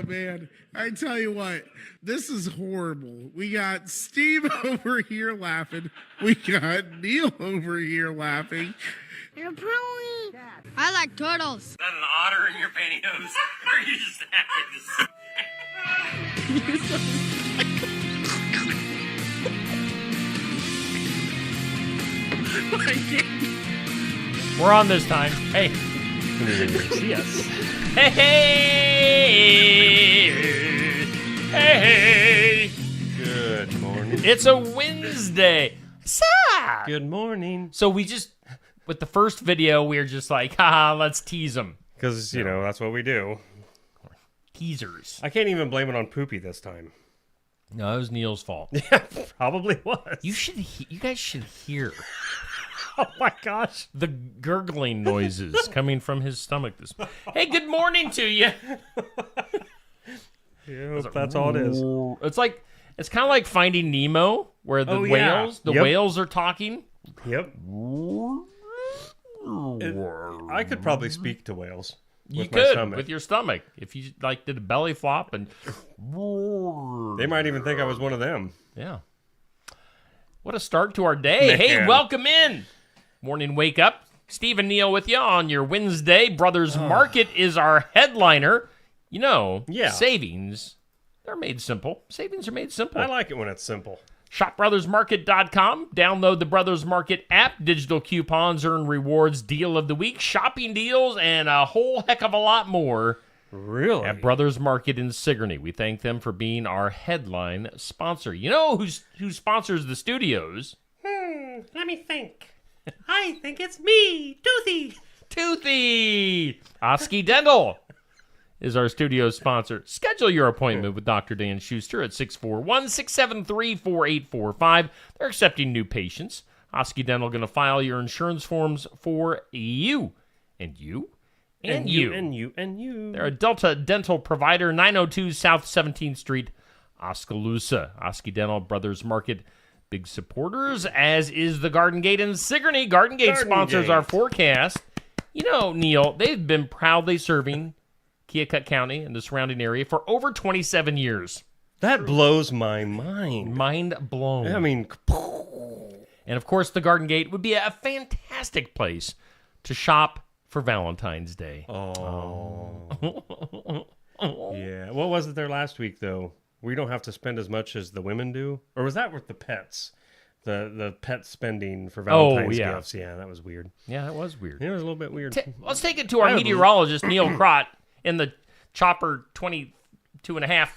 Oh, man. I tell you what, this is horrible. We got Steve over here laughing. We got Neil over here laughing. You're probably... I like turtles. Is that an otter in your pantyhose? Or are you just We're on this time. Hey. Yes. Hey, hey. Good morning. It's a Wednesday. Sup? Good morning. So we just, with the first video, we were just like, haha, let's tease them. Because, you know, that's what we do. Teasers. I can't even blame it on Poopy this time. No, it was Neil's fault. Yeah, probably was. You guys should hear Oh my gosh. the gurgling noises coming from his stomach this morning. Hey, good morning to you. Yep, that's all it is. It's kind of like Finding Nemo, where the Oh, yeah. whales are talking. Yep. I could probably speak to whales. You With my could stomach. with your stomach if you like did a belly flop and They might even think I was one of them. yeah. What a start to our day. Hey, Man. welcome in. Morning wake up. Steve and Neil with you on your Wednesday. Brothers Market is our headliner. You know, Yeah. savings, they're made simple. Savings are made simple. I like it when it's simple. ShopBrothersMarket.com. Download the Brothers Market app. Digital coupons, earn rewards, deal of the week, shopping deals, and a whole heck of a lot more Really? at Brothers Market in Sigourney. We thank them for being our headline sponsor. You know who sponsors the studios? Let me think. I think it's me, Toothy. Toothy! Oski Dental is our studio sponsor. Schedule your appointment with Dr. Dan Schuster at 641-673-4845. They're accepting new patients. Oski Dental going to file your insurance forms for you. And you. And you. And you. And you. They're a Delta Dental provider, 902 South 17th Street, Oskaloosa. Oski Dental, Brothers Market, big supporters, as is the Garden Gate in Sigourney. Garden Gate sponsors our forecast. You know, Neil, they've been proudly serving Keokuk County and the surrounding area for over 27 years. That blows my mind. Mind blown. I mean, And of course, the Garden Gate would be a fantastic place to shop for Valentine's Day. yeah. What was it there last week, though? We don't have to spend as much as the women do? Or was that with the pets? The pet spending for Valentine's yeah. gifts. Yeah, that was weird. Yeah, that was weird. It was a little bit weird. Let's take it to our meteorologist, Neil Crott, in the Chopper 22.5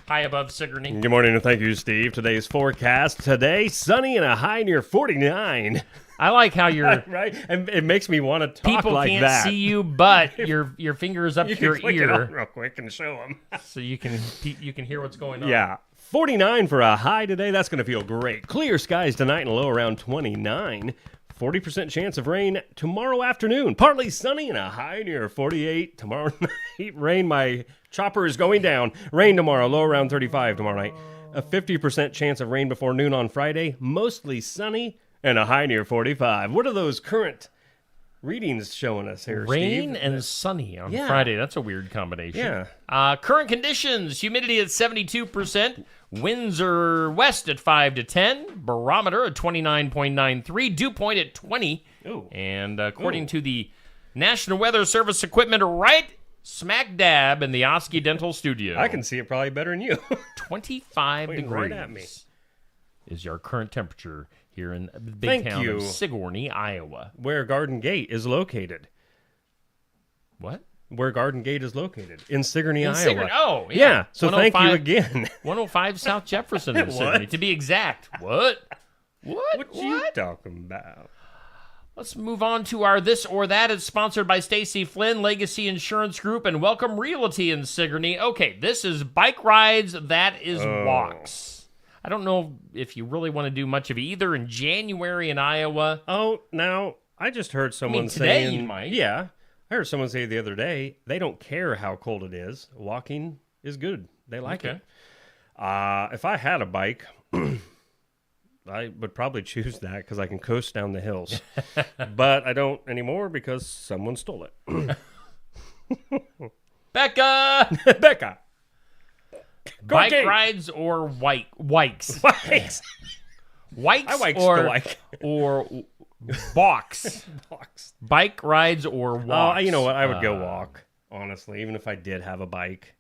high above Sigourney. Good morning and thank you, Steve. Today's forecast. Today, sunny and a high near 49. I like how you're... Right? And it makes me want to talk People like can't that. see you, but your finger is up You to can your click it on ear, real quick and show them. so you can hear what's going on. Yeah. 49 for a high today. That's going to feel great. Clear skies tonight and a low around 29. 40% chance of rain tomorrow afternoon. Partly sunny and a high near 48. Tomorrow night, rain. My chopper is going down. Rain tomorrow, low around 35 tomorrow night. A 50% chance of rain before noon on Friday. Mostly sunny and a high near 45. What are those current readings showing us here, Rain Steve? and sunny on Yeah. Friday. That's a weird combination. Yeah. Current conditions, humidity at 72%. Winds are west at 5 to 10. Barometer at 29.93. Dew point at 20. Ooh. And according to the National Weather Service equipment, right smack dab in the Oski Dental Studio. I can see it probably better than you. 25 Pointing degrees right at me. is our current temperature here in the big Thank town you. of Sigourney, Iowa. Where Garden Gate is located. What? Where Garden Gate is located. In Sigourney, In Iowa. Sigourney. Oh, yeah. Yeah, so thank you 105 again. 105 South Jefferson in What? Sigourney, to be exact. What? What you talking about? Let's move on to our This or That. It's sponsored by Stacy Flynn, Legacy Insurance Group, and Welcome Realty in Sigourney. Okay, this is bike rides, that is walks. I don't know if you really want to do much of either in January in Iowa. Oh, now, I just heard someone today saying... you might. Yeah. I heard someone say the other day, they don't care how cold it is. Walking is good. They like Okay. it. If I had a bike... I would probably choose that because I can coast down the hills. But I don't anymore because someone stole it. Becca. Becca. Bike Court rides or wikes? Wikes. Wikes I wikes or, the wike. or box? Box. Bike rides or walks? Oh, you know what? I would go walk, honestly, even if I did have a bike.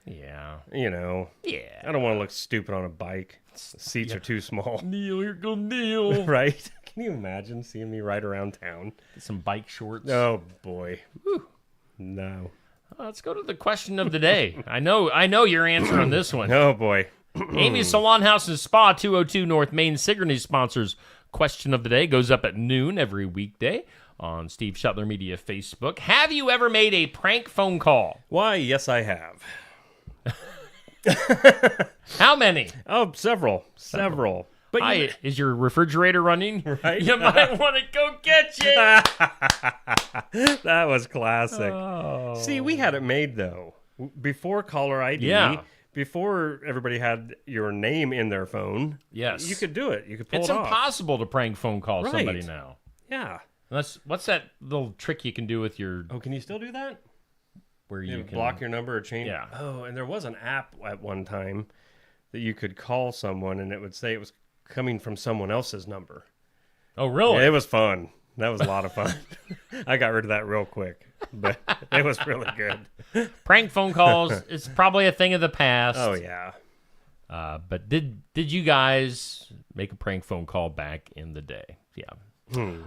Yeah. You know, Yeah. I don't want to look stupid on a bike. The seats are too small. Neil, here go Neil. Right? Can you imagine seeing me ride around town? Some bike shorts. Oh, boy. No. Let's go to the question of the day. I know your answer on this one. Oh, boy. Amy's Salon House and Spa, 202 North Main, Sigourney sponsors question of the day. Goes up at noon every weekday on Steve Shuttler Media Facebook. Have you ever made a prank phone call? Why, yes, I have. How many? Oh, several. But you, Is your refrigerator running? Right? You might want to go get you. that was classic. Oh. See, we had it made, though. Before caller ID, Yeah. before everybody had your name in their phone, Yes. you could do it. You could pull It's it off. impossible to prank phone call somebody Right. now. Yeah. What's that little trick you can do with your Oh, can you still do that? where you can block your number or change. Yeah. Oh, and there was an app at one time that you could call someone and it would say it was coming from someone else's number. Oh, really? It was fun. That was a lot of fun. I got rid of that real quick, but it was really good. Prank phone calls is probably a thing of the past. Oh yeah. But did you guys make a prank phone call back in the day? Yeah.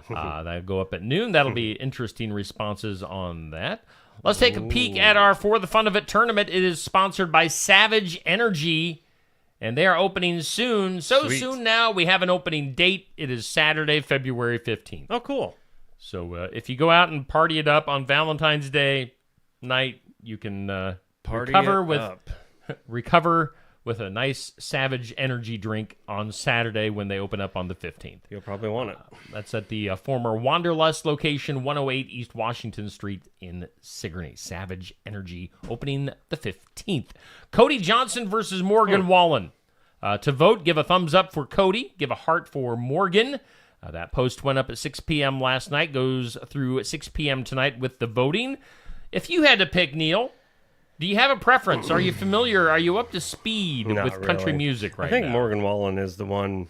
That'll go up at noon. That'll be interesting responses on that. Let's take a peek at our For the Fun of It tournament. It is sponsored by Savage Energy, and they are opening soon. So Sweet. soon now, we have an opening date. It is Saturday, February 15th. Oh, cool. So if you go out and party it up on Valentine's Day night, you can Party recover it with up. recover with a nice Savage Energy drink on Saturday when they open up on the 15th. You'll probably want it. That's at the former Wanderlust location, 108 East Washington Street in Sigourney. Savage Energy opening the 15th. Cody Johnson versus Morgan Wallen. To vote, give a thumbs up for Cody. Give a heart for Morgan. That post went up at 6 p.m. last night. Goes through at 6 p.m. tonight with the voting. If you had to pick, Neil, do you have a preference? Are you familiar? Are you up to speed Not with country really. music right I think now? Morgan Wallen is the one.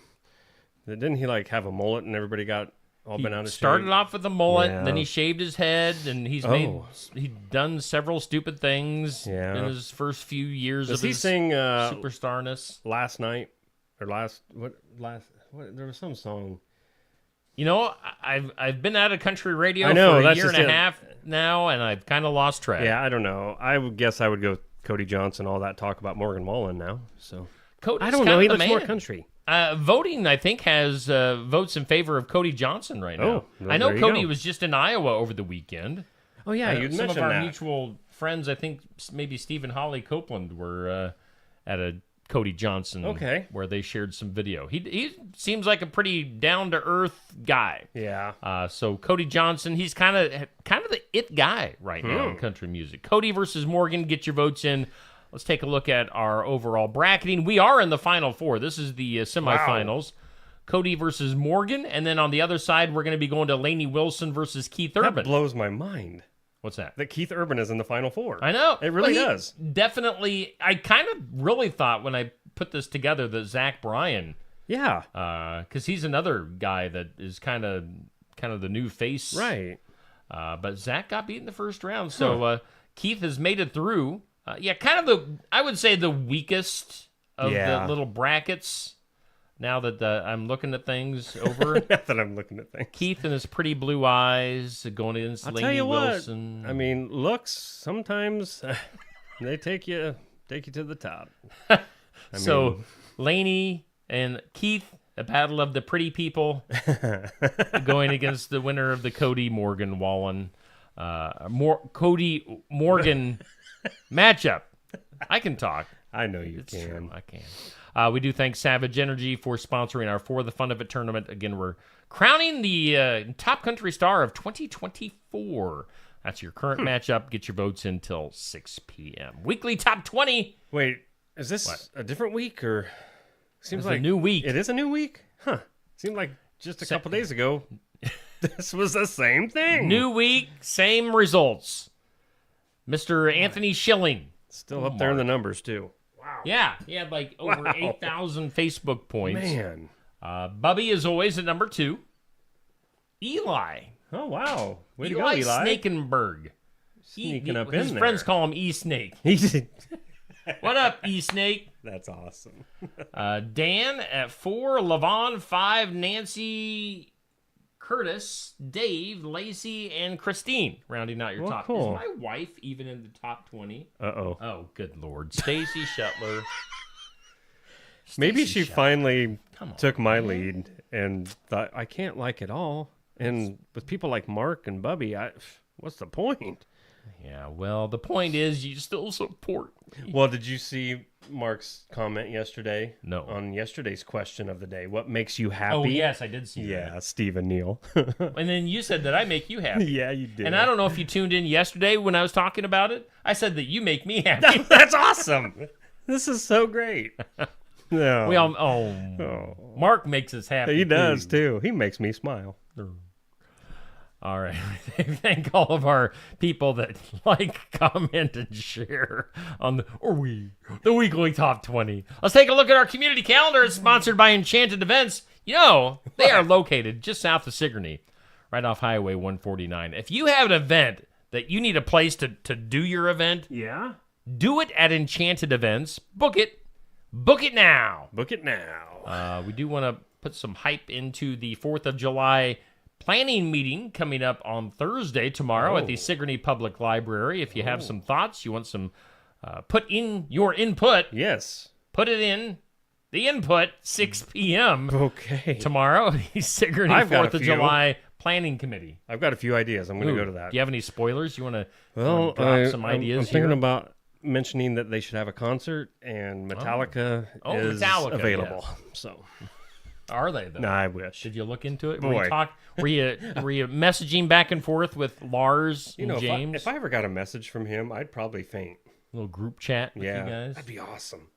Didn't he like have a mullet and everybody got all bent out of Started shape? off with a mullet, Yeah. then he shaved his head, and he's done several stupid things Yeah. in his first few years Does of he his sing superstarness. last night or last there was some song. You know, I've been out of country radio I know, for a that's year and just a it. half now, and I've kind of lost track. Yeah, I don't know. I would guess I would go Cody Johnson. All that talk about Morgan Wallen now. So Cody's I don't kind know. of He the looks more man. country. Voting, I think, has votes in favor of Cody Johnson right now. Oh, well, I know there you Cody go. was just in Iowa over the weekend. Oh yeah, you'd Some of mentioned our that. mutual friends, I think maybe Steve and Holly Copeland were at a Cody Johnson where they shared some video. He seems like a pretty down-to-earth guy. Yeah. So Cody Johnson, he's kind of the it guy right now in country music. Cody versus Morgan, get your votes in. Let's take a look at our overall bracketing. We are in the Final Four. This is the semifinals. Cody versus Morgan, and then on the other side, we're going to be going to Lainey Wilson versus Keith That Urban. blows my mind What's that? that Keith Urban is in the Final Four. I know. It really Well, he does. Definitely. I kind of really thought when I put this together that Zach Bryan, Yeah. because he's another guy that is kind of the new face. Right. But Zach got beat in the first round. So Keith has made it through. I would say the weakest of Yeah. the little brackets. Now that I'm looking at things over, Not that I'm looking at things. Keith and his pretty blue eyes going against I'll Lainey tell you Wilson. what. I mean, looks sometimes they take you to the top. So Lainey and Keith, a battle of the pretty people, going against the winner of the Cody Morgan Wallen, Cody Morgan matchup. I can talk. I know you It's can. true. I can. We do thank Savage Energy for sponsoring our For the Fun of It tournament. Again, we're crowning the top country star of 2024. That's your current matchup. Get your votes in till 6 p.m. Weekly Top 20. Wait, is this a different week or seems It's a like new week. It is a new week? Huh. Seemed like just a couple days ago this was the same thing. New week, same results. Mr. Anthony Schilling. Still up there in the numbers, too. Yeah, he had like over 8,000 Facebook points. Man. Bubby is always at number 2. Eli. Oh, wow. Way to go, Eli Eli. Snakenberg. Sneaking up his in there. friends call him E-Snake. He's- What up, E-Snake? That's awesome. Dan at 4, Levon 5, Nancy, Curtis, Dave, Lacey, and Christine rounding out your Well, top. cool. Is my wife even in the top 20? Uh-oh. Oh, good Lord. Stacy Shetler. Maybe Stacey she Shetler. finally Come on, took my lead and thought, I can't like it all. And with people like Mark and Bubby, what's the point? Yeah, well, the point is you still support me. Well, did you see Mark's comment yesterday? No. On yesterday's question of the day. What makes you happy? Oh, yes, I did see Yeah, Stephen Neal. that. And then you said that I make you happy. Yeah, you did. And I don't know if you tuned in yesterday when I was talking about it. I said that you make me happy. That's awesome. This is so great. No. We all, Mark makes us happy. He does, too. He makes me smile. All right. Thank all of our people that like, comment, and share on the weekly top 20. Let's take a look at our community calendar. It's sponsored by Enchanted Events. You know, they are located just south of Sigourney, right off Highway 149. If you have an event that you need a place to do your event, Yeah? do it at Enchanted Events. Book it. Book it now. Book it now. We do want to put some hype into the 4th of July planning meeting coming up on Thursday, tomorrow, at the Sigourney Public Library. If you have some thoughts, you want some, put in your input, Yes. put it in the input, 6 p.m. Okay. tomorrow, the Sigourney I've got a 4th of few. July Planning Committee. I've got a few ideas. I'm going to go to that. Do you have any spoilers? You want to Well, drop some ideas I'm thinking here? about mentioning that they should have a concert, and Metallica is Metallica, available. So, Are they, though? nah, I wish. Did you look into it? Boy. Were you messaging back and forth with Lars You and know, James? if I ever got a message from him, I'd probably faint. little group chat with Yeah, you guys. that'd be awesome.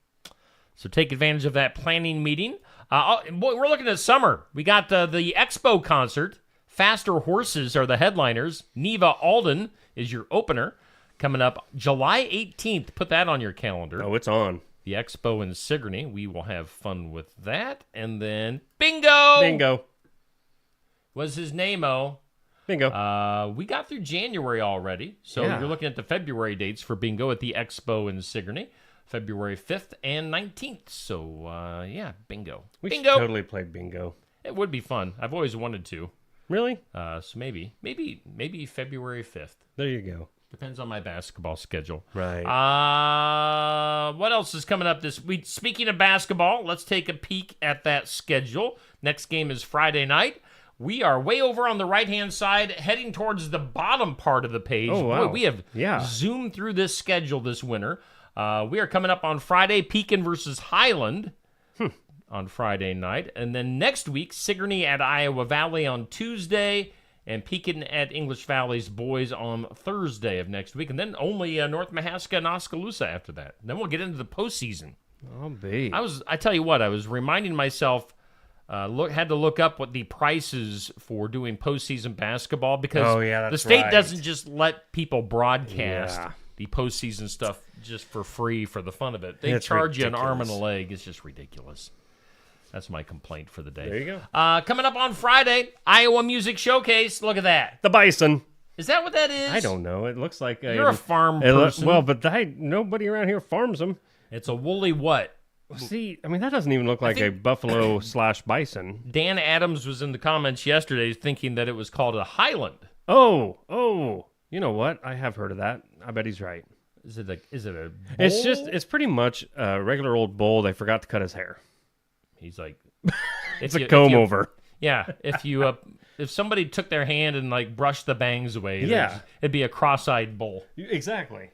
So take advantage of that planning meeting. We're looking at summer. We got the Expo concert. Faster Horses are the headliners. Neva Alden is your opener. Coming up July 18th. Put that on your calendar. Oh, it's on. The Expo in Sigourney. We will have fun with that. And then Bingo! Bingo. Was his name-o. Bingo. We got through January already. So Yeah. you're looking at the February dates for Bingo at the Expo in Sigourney. February 5th and 19th. So, yeah, Bingo. we Bingo! should totally play bingo. It would be fun. I've always wanted to. Really? So maybe February 5th. There you go. Depends on my basketball schedule. Right. What else is coming up this week? Speaking of basketball, let's take a peek at that schedule. Next game is Friday night. We are way over on the right-hand side, heading towards the bottom part of the page. Oh, wow. Boy, we have zoomed through this schedule this winter. We are coming up on Friday, Pekin versus Highland on Friday night. And then next week, Sigourney at Iowa Valley on Tuesday, and Pekin at English Valley's boys on Thursday of next week. And then only North Mahaska and Oskaloosa after that. Then we'll get into the postseason. I'll be. I tell you what, I was reminding myself, had to look up what the prices for doing postseason basketball, because the that's state right. doesn't just let people broadcast Yeah. the postseason stuff just for free for the fun of it. They It's charge you an arm and a ridiculous. leg. It's just ridiculous. That's my complaint for the day. There you go. Coming up on Friday, Iowa Music Showcase. Look at that. The bison. Is that what that is? I don't know. It looks like You're a farm it person. well, but nobody around here farms them. It's a woolly what? See, I mean, that doesn't even look like a buffalo / bison. Dan Adams was in the comments yesterday thinking that it was called a Highland. Oh, you know what? I have heard of that. I bet he's right. Is it a It's pretty much a regular old bull. They forgot to cut his hair. He's like, It's a comb over. Yeah, if somebody took their hand and like brushed the bangs away, Yeah. it'd be a cross-eyed bull. Exactly.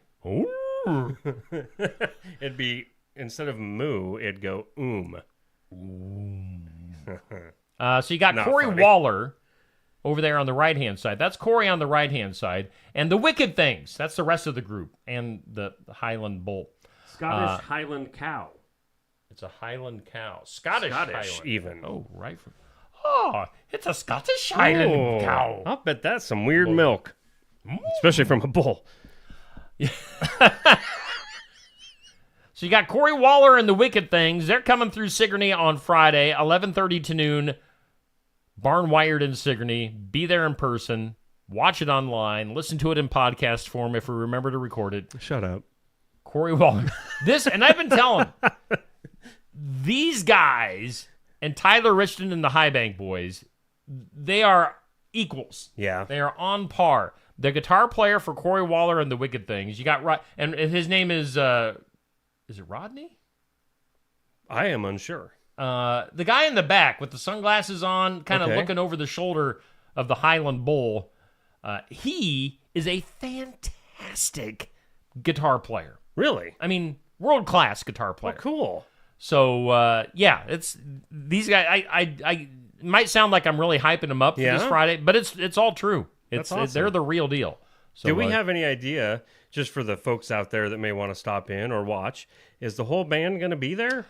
It'd be, instead of moo, it'd go . So you got Not Corey funny. Waller over there on the right-hand side. That's Corey on the right-hand side, and the Wicked Things. That's the rest of the group, and the Highland Bull. Scottish Highland cow. It's a Highland cow, Scottish Highland. even. Oh, right. It's a Scottish Highland cow. I'll bet that's some weird milk, especially from a bull. So you got Corey Waller and the Wicked Things. They're coming through Sigourney on Friday, 11:30 to noon. Barn Wired in Sigourney. Be there in person. Watch it online. Listen to it in podcast form if we remember to record it. Shut up. Corey Waller. And I've been telling these guys and Tyler Richton and the High Bank Boys, they are equals. Yeah. They are on par. The guitar player for Corey Waller and the Wicked Things, you got and his name is it Rodney? I am unsure. The guy in the back with the sunglasses on, kind of Okay. looking over the shoulder of the Highland Bull, he is a fantastic guitar player. Really? I mean, world-class guitar player. Oh, cool. So, yeah, it's these guys. I it might sound like I'm really hyping them up for this Yeah? Friday, but it's all true. That's awesome. They're the real deal. So, Do we have any idea, just for the folks out there that may want to stop in or watch, is the whole band going to be there?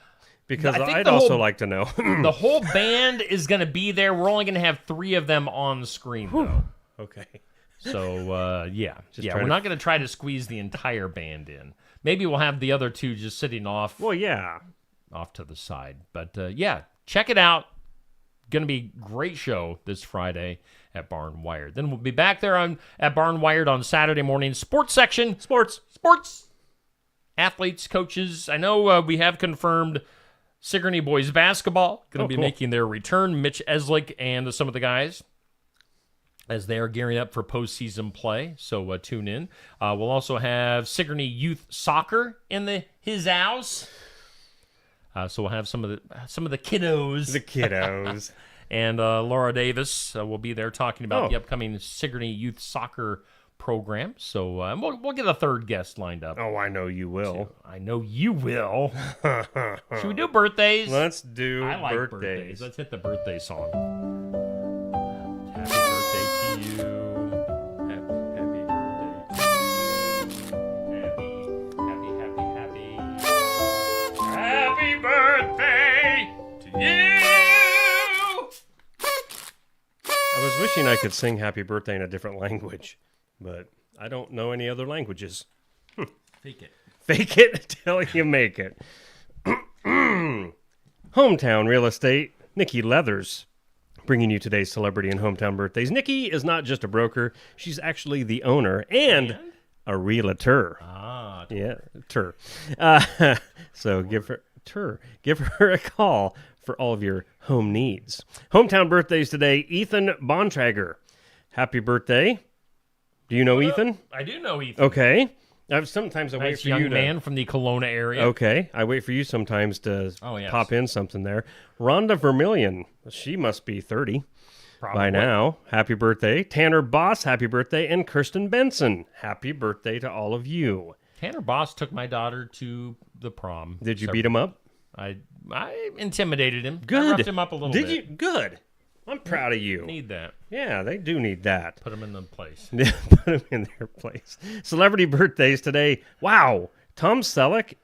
Because I think I'd the also whole- like to know. the whole band is going to be there. We're only going to have 3 of them on screen, though. Okay. So, yeah. Just We're trying to- not going to try to squeeze the entire band in. Maybe we'll have the other 2 just sitting off Well, yeah. to the side. But, yeah, check it out. Going to be a great show this Friday at Barn Wired. Then we'll be back there at Barn Wired on Saturday morning. Sports section. Sports. Athletes, coaches. I know we have confirmed Sigourney boys basketball going to be cool. making their return. Mitch Eslick and some of the guys as they are gearing up for postseason play. So tune in. We'll also have Sigourney youth soccer in his house. So we'll have some of the kiddos. The kiddos. And Laura Davis will be there talking about Oh. the upcoming Sigourney youth soccer program. So we'll get a third guest lined up. Oh, I know you will. I know you will. Should we do birthdays? Let's do I like birthdays. birthdays. Let's hit the birthday song. Happy birthday to you. Happy birthday to you. Happy birthday to you. I was wishing I could sing happy birthday in a different language, but I don't know any other languages. Fake it. Fake it till you make it. Hometown Real Estate, Nikki Leathers, bringing you today's celebrity and hometown birthdays. Nikki is not just a broker, she's actually the owner and a realtor. Ah, Yeah, tur. So give her a call for all of your home needs. Hometown birthdays today, Ethan Bontrager. Happy birthday. Do you know Ethan? I do know Ethan. Okay. Sometimes I wait Nice for young you to... man from the Kelowna area. Okay. I wait for you sometimes to Oh, yes. pop in something there. Rhonda Vermillion. She must be 30 Probably. by now. Happy birthday. Tanner Boss, happy birthday. And Kirsten Benson, happy birthday to all of you. Tanner Boss took my daughter to the prom. Did you beat him up? I intimidated him. I Good. roughed him up a little Did bit. you? Good. I'm proud of you. Need that. Yeah, they do need that. Put him in the place. Put them in their place. Celebrity birthdays today. Wow. Tom Selleck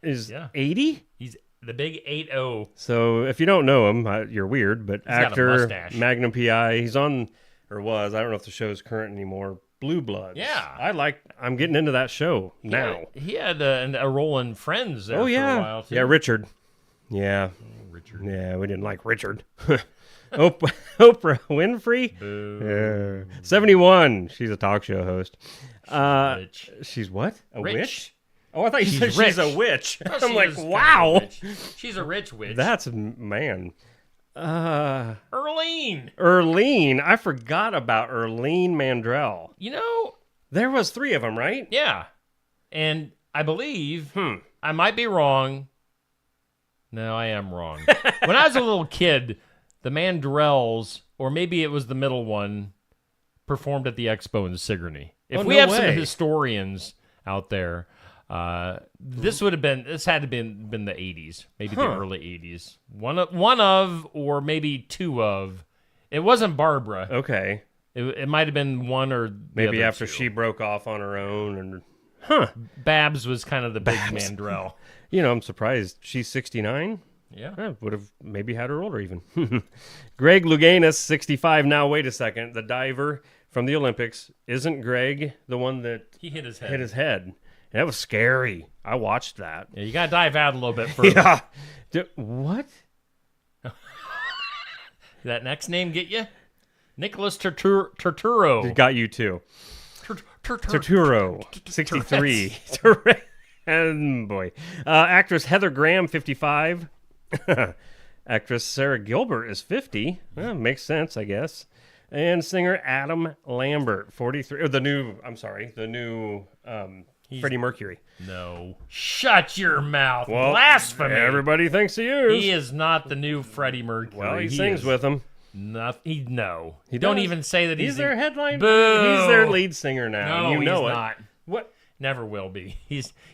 is Yeah. 80? He's the big 8-0. So if you don't know him, you're weird, but got a actor, mustache. Magnum PI, he's on, or was, I don't know if the show's current anymore, Blue Bloods. Yeah. I'm getting into that show now. He had a role in Friends there Oh, for yeah. a while, too. Yeah, Richard. Yeah. Richard. Yeah, we didn't like Richard. Oprah Winfrey? 71. She's a talk show host. Rich. She's what? A Rich. witch? Oh, I thought you said She's she's a rich. witch. Oh, I'm she like, is kind of a wow. witch. She's a rich witch. That's, man. Earlene. Erlene. I forgot about Erlene Mandrell. You know, There was 3 of them, right? yeah. And I believe, I might be wrong. No, I am wrong. When I was a little kid, the Mandrells, or maybe it was the middle one, performed at the Expo in Sigourney. If Oh, we no have some way. historians out there, this had to been the 80s, maybe the early 80s. One of, or maybe 2 of. It wasn't Barbara. Okay. It might have been one or the Maybe other after 2. she broke off on her own. And Babs was kind of the big Babs. Mandrell. you know, I'm surprised. She's 69. Yeah. Would have maybe had her older even. Greg Louganis, 65. Now, wait a second. The diver from the Olympics. Isn't Greg the one that He hit his head. hit his head? That was scary. I watched that. Yeah, you got to dive out a little bit further. Yeah. What? That next name get you? Nicholas Turturro. Got you too. Turturro, 63. And boy. Actress Heather Graham, 55. Actress Sarah Gilbert is 50. Makes sense, I guess. And singer Adam Lambert, 43. The new Freddie Mercury. No. Shut your mouth. Well, Blasphemy. Everybody thinks he is. He is not the new Freddie Mercury. Well, he sings with them. No. He Don't does. even say that He's their headline. Boo. He's their lead singer now. No, you know he's it. not. What? Never will be.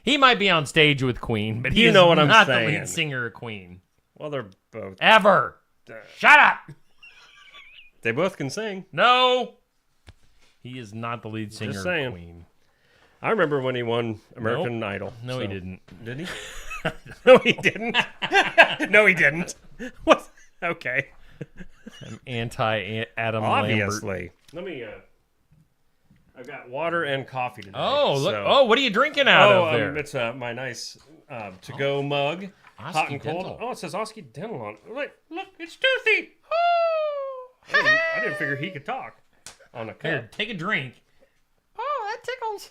He might be on stage with Queen, but he You is know what I'm not saying. the lead singer of Queen. Well, they're both. Ever. Shut up. They both can sing. No. He is not the lead singer saying. of Queen. I remember when he won American Idol. No, he didn't. Did he? No, he didn't. No, he didn't. What? Okay. I'm anti-Adam Lambert. Obviously. Let me. I've got water and coffee today. Oh, look. so- Oh, what are you drinking out of there? It's my nice to-go mug. Oski Hot and cold. Dental. Oh, it says Oski Dental on it. Look, it's Toothy. Oh! I didn't figure he could talk on a cup. Here, take a drink. Oh, that tickles.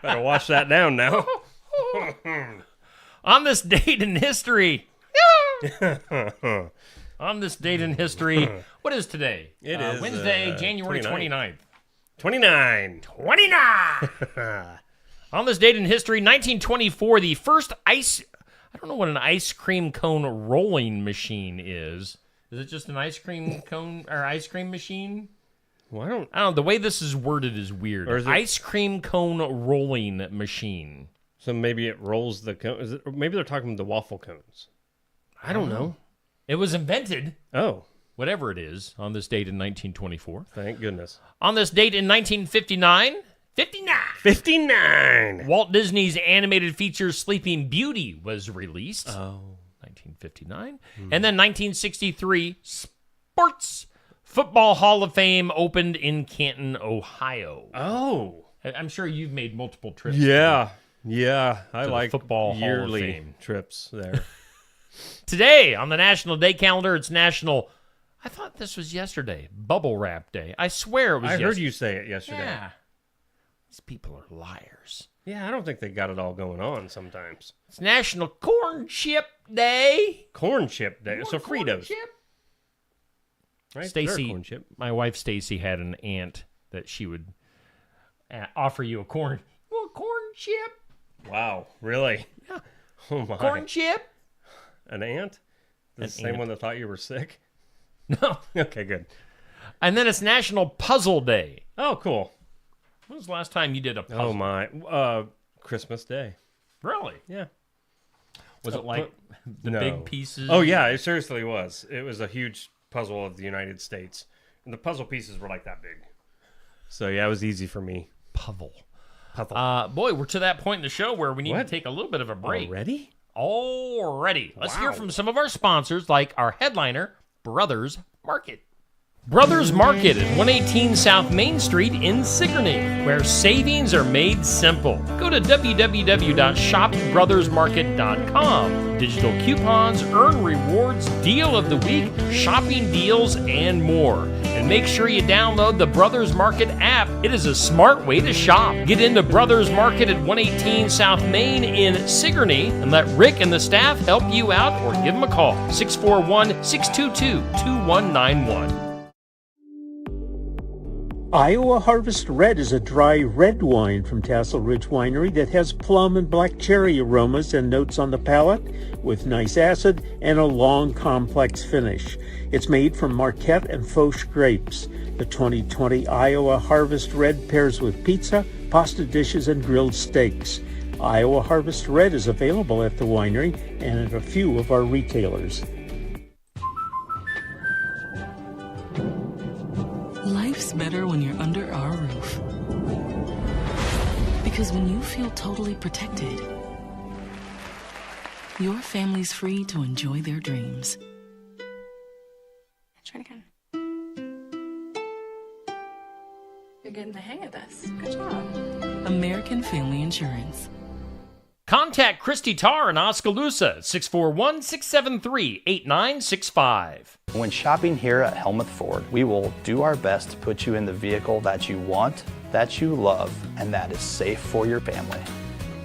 Better wash that down now. On this date in history. On this date in history. What is today? It is, Wednesday, January 29th. 29th. 29. On this date in history, 1924, the first I don't know what an ice cream cone rolling machine is. Is it just an ice cream cone or ice cream machine? Well, I don't. I don't know. The way this is worded is weird. Or is it- Ice cream cone rolling machine. So maybe it rolls the cone. Is it? Or maybe they're talking about the waffle cones. I don't know. It was invented, Oh, whatever it is, on this date in 1924. thank goodness. On this date in 1959, 59. Walt Disney's animated feature Sleeping Beauty was released. Oh. 1959. And then 1963, Sports Football Hall of Fame opened in Canton, Ohio. Oh. I'm sure you've made multiple trips. Yeah. Yeah. I To the like Football Hall of yearly Fame. trips there. Today, on the National Day calendar, it's National, I thought this was yesterday, Bubble Wrap Day. I swear it was I yesterday. heard you say it yesterday. Yeah. These people are liars. Yeah, I don't think they got it all going on sometimes. It's National Corn Chip Day. Corn chip day. So Corn Fritos. chip. Right? Stacy, They're a corn chip. my wife Stacy had an aunt that she would offer you a corn. You want a corn chip? Wow. Really? Yeah. Oh my. Corn chip? An ant? The An same ant. one that thought you were sick? No. Okay, good. And then it's National Puzzle Day. Oh, cool. When was the last time you did a puzzle? Oh my. Christmas Day. Really? Yeah. Was it like the no. big pieces? Oh yeah, it seriously was. It was a huge puzzle of the United States, and the puzzle pieces were like that big. So yeah, it was easy for me. Puzzle. Puzzle. Boy, we're to that point in the show where we need What? to take a little bit of a break. Already? Already. Let's hear Wow. from some of our sponsors, like our headliner, Brothers Market. Brothers Market at 118 South Main Street in Sigourney, where savings are made simple. Go to www.shopbrothersmarket.com. Digital coupons, earn rewards, deal of the week, shopping deals, and more. And make sure you download the Brothers Market app. It is a smart way to shop. Get into Brothers Market at 118 South Main in Sigourney and let Rick and the staff help you out or give them a call. 641-622-2191. Iowa Harvest Red is a dry red wine from Tassel Ridge Winery that has plum and black cherry aromas and notes on the palate with nice acid and a long, complex finish. It's made from Marquette and Foch grapes. The 2020 Iowa Harvest Red pairs with pizza, pasta dishes, and grilled steaks. Iowa Harvest Red is available at the winery and at a few of our retailers. Life's better when you're under our roof. Because when you feel totally protected, your family's free to enjoy their dreams. try it again. You're getting the hang of this. Good job. American Family Insurance. Contact Christy Tarr in Oskaloosa at 641-673-8965. When shopping here at Helmuth Ford, we will do our best to put you in the vehicle that you want, that you love, and that is safe for your family.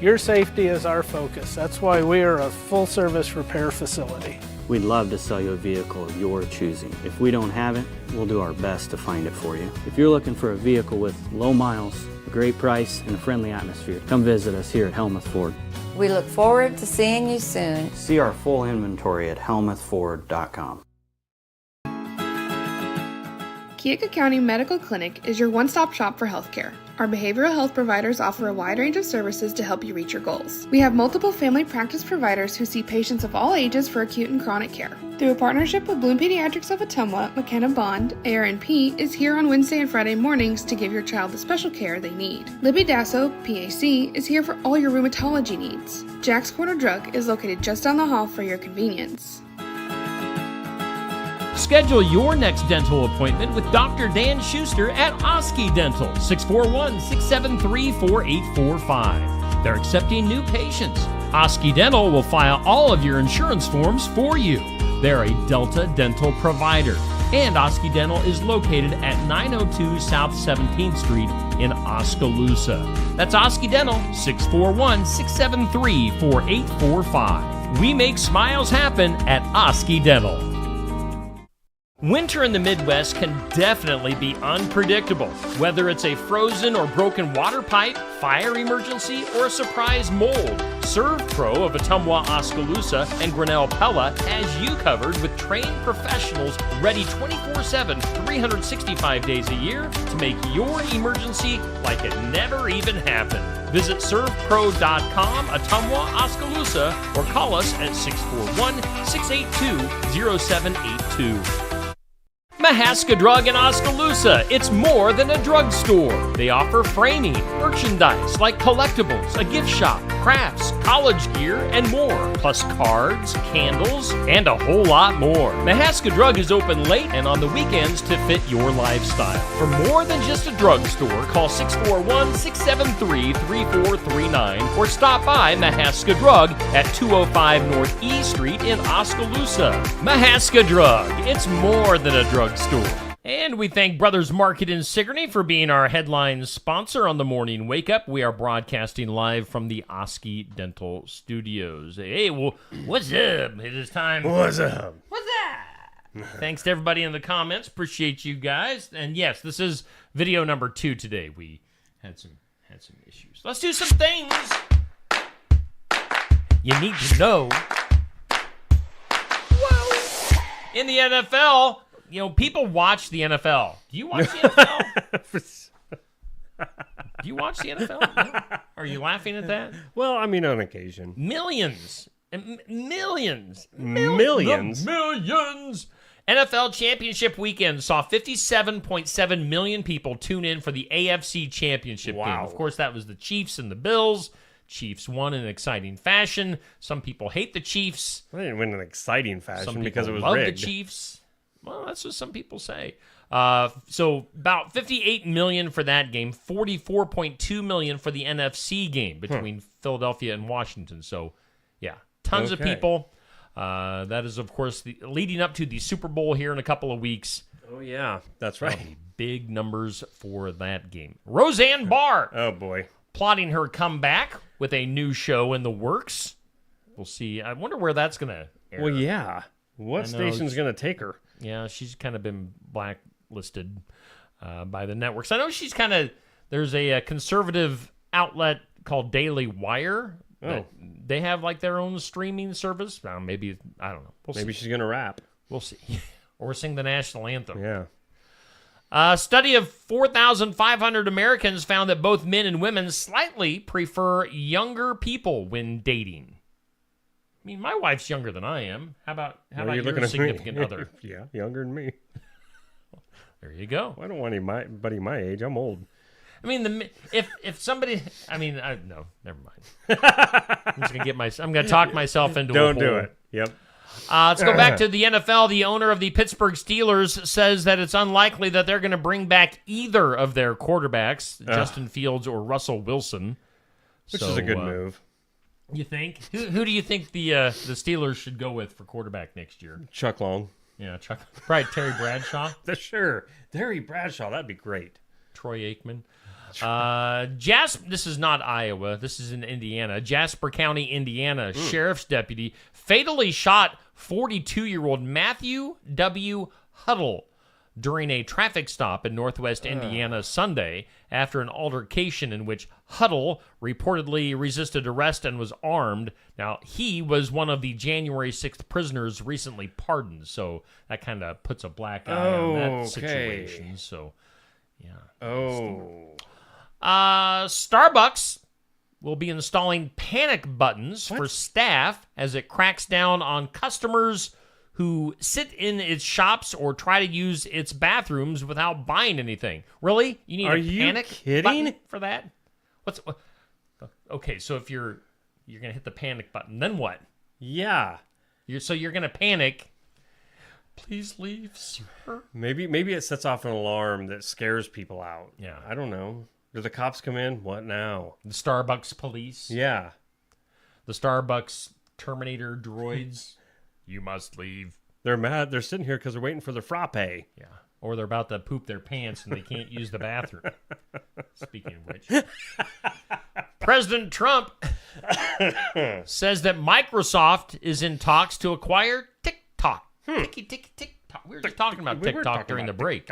Your safety is our focus. That's why we are a full-service repair facility. We'd love to sell you a vehicle of your choosing. If we don't have it, we'll do our best to find it for you. If you're looking for a vehicle with low miles, a great price, and a friendly atmosphere, come visit us here at Helmuth Ford. We look forward to seeing you soon. See our full inventory at helmuthford.com. Keokuk County Medical Clinic is your one-stop shop for healthcare. Our behavioral health providers offer a wide range of services to help you reach your goals. We have multiple family practice providers who see patients of all ages for acute and chronic care. Through a partnership with Bloom Pediatrics of Ottumwa, McKenna Bond, ARNP, is here on Wednesday and Friday mornings to give your child the special care they need. Libby Dasso, PAC, is here for all your rheumatology needs. Jack's Corner Drug is located just down the hall for your convenience. Schedule your next dental appointment with Dr. Dan Schuster at Oski Dental, 641-673-4845. They're accepting new patients. Oski Dental will file all of your insurance forms for you. They're a Delta dental provider. And Oski Dental is located at 902 South 17th Street in Oskaloosa. That's Oski Dental, 641-673-4845. We make smiles happen at Oski Dental. Winter in the Midwest can definitely be unpredictable. Whether it's a frozen or broken water pipe, fire emergency, or a surprise mold, ServPro of Ottumwa, Oskaloosa, and Grinnell Pella has you covered with trained professionals ready 24/7, 365 days a year to make your emergency like it never even happened. Visit servpro.com, Ottumwa, Oskaloosa, or call us at 641-682-0782. Mahaska Drug in Oskaloosa. It's more than a drugstore. They offer framing, merchandise like collectibles, a gift shop, crafts, college gear, and more. Plus cards, candles, and a whole lot more. Mahaska Drug is open late and on the weekends to fit your lifestyle. For more than just a drugstore, call 641-673-3439 or stop by Mahaska Drug at 205 North E Street in Oskaloosa. Mahaska Drug. It's more than a drugstore. And we thank Brothers Market in Sigourney for being our headline sponsor on the Morning Wake Up. We are broadcasting live from the Oski Dental Studios. Hey, well, what's up? It is time. What's up? What's up? Thanks to everybody in the comments. Appreciate you guys. And yes, this is video number 2 today. We had some issues. Let's do some things you need to know. Whoa. In the NFL, you know, people watch the NFL. Do you watch the NFL? Do you watch the NFL? No? Are you laughing at that? Well, I mean, on occasion. Millions. Millions. Millions? Millions. NFL Championship Weekend saw 57.7 million people tune in for the AFC Championship game. Of course, that was the Chiefs and the Bills. Chiefs won in an exciting fashion. Some people hate the Chiefs. They didn't win in an exciting fashion because it was love rigged. The Chiefs. Well, that's what some people say. So about 58 million for that game, 44.2 million for the NFC game between Philadelphia and Washington. So, yeah, tons of people. That is, of course, leading up to the Super Bowl here in a couple of weeks. Oh, yeah, that's right. Big numbers for that game. Roseanne Barr. Oh, boy. Plotting her comeback with a new show in the works. We'll see. I wonder where that's going to air. Well, yeah. What station's going to take her? Yeah, she's kind of been blacklisted by the networks. I know she's kind of, there's a conservative outlet called Daily Wire. Oh. They have like their own streaming service. Maybe, I don't know. Maybe she's going to rap. We'll see. Or sing the national anthem. Yeah. A study of 4,500 Americans found that both men and women slightly prefer younger people when dating. I mean, my wife's younger than I am. How about your significant other? Yeah, younger than me. There you go. I don't want anybody my age. I'm old. I mean, if somebody, I mean, no, never mind. I'm gonna talk myself into. Don't do it. Yep. Let's go back to the NFL. The owner of the Pittsburgh Steelers says that it's unlikely that they're going to bring back either of their quarterbacks, Justin Fields or Russell Wilson. Which is a good move. You think? Who do you think the Steelers should go with for quarterback next year? Chuck Long. Yeah, Chuck. Right, Terry Bradshaw. Sure. Terry Bradshaw, that'd be great. Troy Aikman. This is not Iowa. This is in Indiana. Jasper County, Indiana. Sheriff's deputy fatally shot 42-year-old Matthew W. Huddle during a traffic stop in northwest Indiana Sunday after an altercation in which Huddle reportedly resisted arrest and was armed. Now, he was one of the January 6th prisoners recently pardoned, so that kind of puts a black eye on that situation. So, yeah. Starbucks will be installing panic buttons for staff as it cracks down on customers who sit in its shops or try to use its bathrooms without buying anything. Really? You need a panic button for that? Okay, so if you're going to hit the panic button, then what? Yeah. You're going to panic. Please leave, sir. Maybe it sets off an alarm that scares people out. Yeah. I don't know. Do the cops come in? What now? The Starbucks police? Yeah. The Starbucks Terminator droids? You must leave. They're mad. They're sitting here because they're waiting for the frappe. Yeah. Or they're about to poop their pants and they can't use the bathroom. Speaking of which. President Trump says that Microsoft is in talks to acquire TikTok. TikTok. We were just talking about TikTok during the break.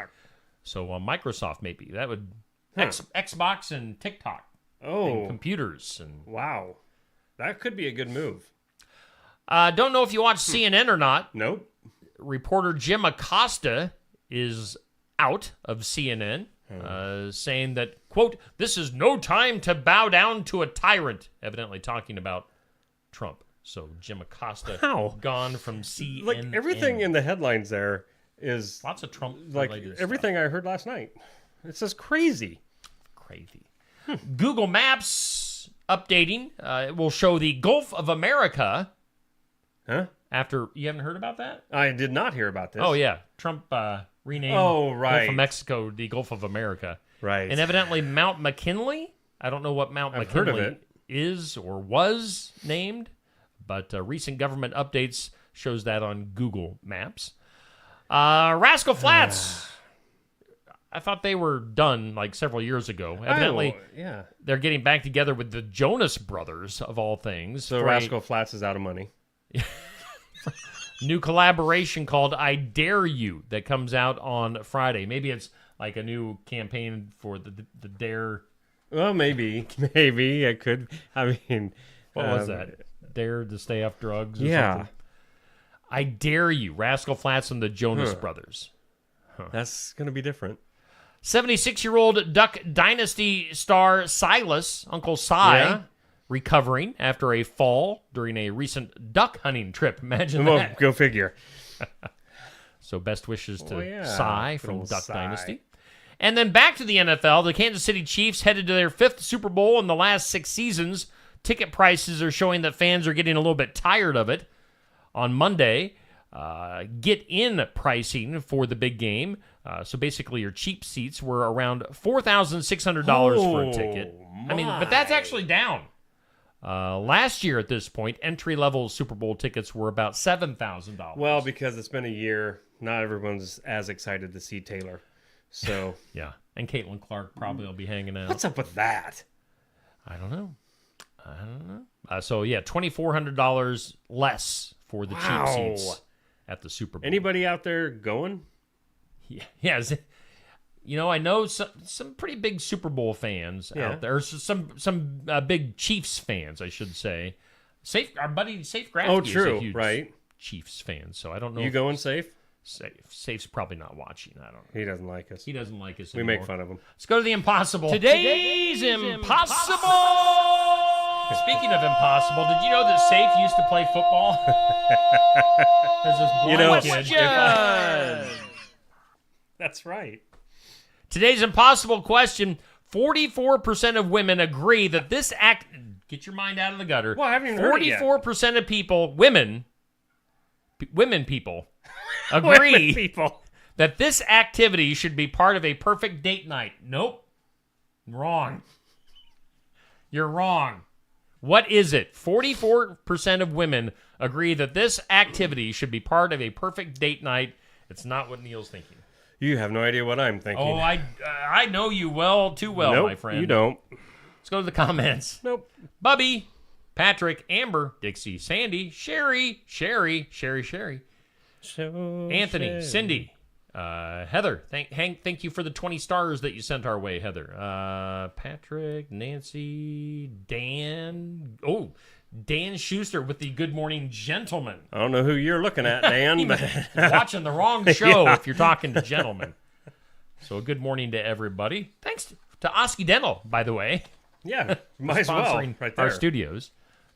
So Microsoft maybe. That would... Xbox and TikTok. And computers. Wow. That could be a good move. Don't know if you watch CNN or not. Nope. Reporter Jim Acosta is out of CNN, saying that, quote, "This is no time to bow down to a tyrant," evidently talking about Trump. So Jim Acosta gone from CNN. Like everything in the headlines there is lots of Trump like everything stuff. I heard last night. It's just crazy. Google Maps updating. It will show the Gulf of America. Huh? After you haven't heard about that? I did not hear about this. Oh yeah, Trump renamed Gulf of Mexico the Gulf of America. Right. And evidently Mount McKinley. I don't know what Mount McKinley is or was named, but recent government updates shows that on Google Maps. Rascal Flatts. I thought they were done like several years ago. Evidently, they're getting back together with the Jonas Brothers, of all things. So Rascal Flatts is out of money. New collaboration called I Dare You that comes out on Friday. Maybe it's like a new campaign for the Dare. Well, maybe it could. I mean, what was that? Dare to stay off drugs? Or something? I Dare You, Rascal Flatts and the Jonas Brothers. That's gonna be different. 76-year-old Duck Dynasty star Silas, Uncle Si, recovering after a fall during a recent duck hunting trip. Imagine that. Go figure. So best wishes to Si from Duck Dynasty. And then back to the NFL. The Kansas City Chiefs headed to their 5th Super Bowl in the last 6 seasons. Ticket prices are showing that fans are getting a little bit tired of it. On Monday, get-in pricing for the big game. So basically your cheap seats were around $4,600 for a ticket. I mean, but that's actually down. Last year at this point, entry-level Super Bowl tickets were about $7,000. Well, because it's been a year, not everyone's as excited to see Taylor. So yeah, and Caitlin Clark probably will be hanging out. What's up with that? I don't know. So yeah, $2,400 less for the cheap seats at the Super Bowl. Anybody out there going? Yeah. You know, I know some pretty big Super Bowl fans out there. Some big Chiefs fans, I should say. Our buddy Safe Grafke is a huge Chiefs fan, so I don't know. You going Safe? Safe's probably not watching. I don't know. He doesn't like us. He doesn't like us anymore. We make fun of him. Let's go to the impossible. Today's impossible. Speaking of impossible, did you know that Safe used to play football? There's this blind kid. That's right. Today's impossible question: 44% of women agree that this act. Get your mind out of the gutter. Well, I haven't even heard it yet. 44% of people, women, women people Women agree people. that this activity should be part of a perfect date night. Nope. Wrong. You're wrong. What is it? 44% of women agree that this activity should be part of a perfect date night. It's not what Neil's thinking. You have no idea what I'm thinking. Oh, I know you too well, nope, my friend. You don't. Let's go to the comments. Nope. Bubby, Patrick, Amber, Dixie, Sandy, Sherry, Anthony, Cindy, Heather. Thank you for the 20 stars that you sent our way, Heather. Patrick, Nancy, Dan. Oh, Dan Schuster with the Good Morning Gentleman. I don't know who you're looking at, Dan. But watching the wrong show Yeah. if you're talking to gentlemen. So good morning to everybody. Thanks to Oski Dental, by the way. Yeah, might as well. Sponsoring Right our there. studios.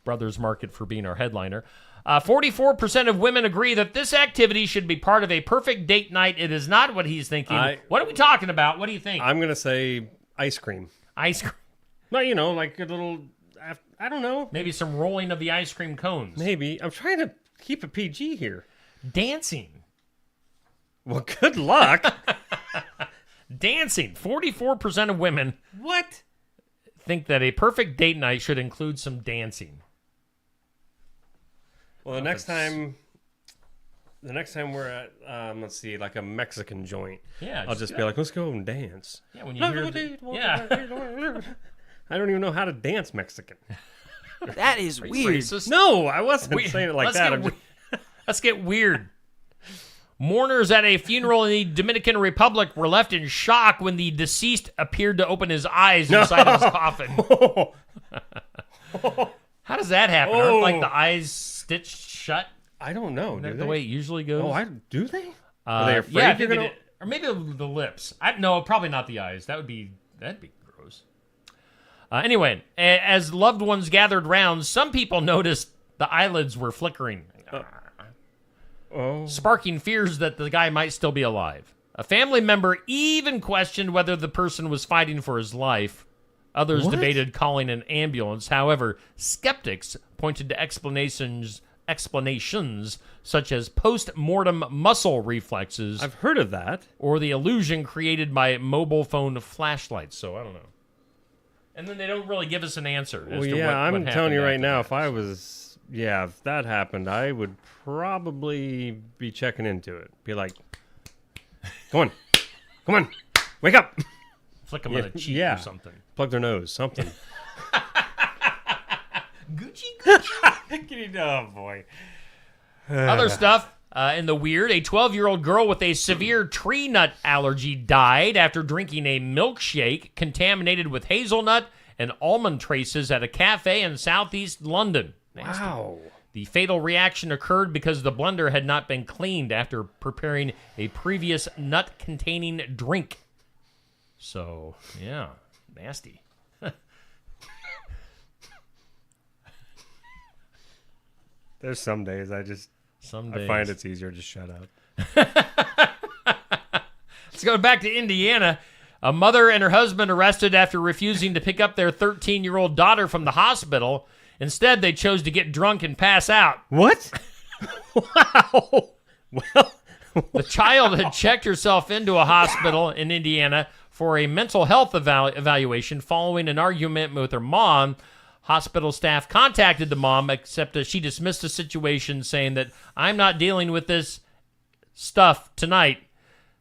Brothers Market for being our headliner. 44% of women agree that this activity should be part of a perfect date night. It is not what he's thinking. What are we talking about? What do you think? I'm going to say ice cream. Ice cream. Well, you know, like a little, I don't know. Maybe some rolling of the ice cream cones. Maybe. I'm trying to keep it PG here. Dancing. Well, good luck. Dancing. 44% of women What? think that a perfect date night should include some dancing. Well, the next time we're at, let's see, like a Mexican joint, Yeah, I'll just be like, let's go and dance. Yeah, when you hear I don't even know how to dance Mexican. That is weird. Racist? No, I wasn't saying it like that. Let's get weird. Mourners at a funeral in the Dominican Republic were left in shock when the deceased appeared to open his eyes inside of his coffin. How does that happen? Aren't like the eyes stitched shut? I don't know. Isn't Do that they? the way it usually goes? Oh, do they? Are they afraid yeah, I you're think gonna? or maybe the lips. No, probably not the eyes. That'd be gross. Anyway, as loved ones gathered round, some people noticed the eyelids were flickering, sparking fears that the guy might still be alive. A family member even questioned whether the person was fighting for his life. Others debated calling an ambulance. However, skeptics pointed to explanations such as post-mortem muscle reflexes. I've heard of that. Or the illusion created by mobile phone flashlights. So I don't know. And then they don't really give us an answer. As to I'm what telling you happened right after now, that. if that happened, I would probably be checking into it. Be like, come on, wake up. Flick them on the cheek or something. Plug their nose, something. Gucci. Oh, boy. Other stuff in the weird. A 12-year-old girl with a severe tree nut allergy died after drinking a milkshake contaminated with hazelnut and almond traces at a cafe in southeast London. Nasty. Wow. The fatal reaction occurred because the blender had not been cleaned after preparing a previous nut-containing drink. So, yeah, nasty. There's some days I find it's easier to shut up. Let's go back to Indiana. A mother and her husband arrested after refusing to pick up their 13-year-old daughter from the hospital. Instead, they chose to get drunk and pass out. What? Wow. Well, the child had checked herself into a hospital in Indiana for a mental health evaluation following an argument with her mom. Hospital staff contacted the mom, except that she dismissed the situation, saying that I'm not dealing with this stuff tonight.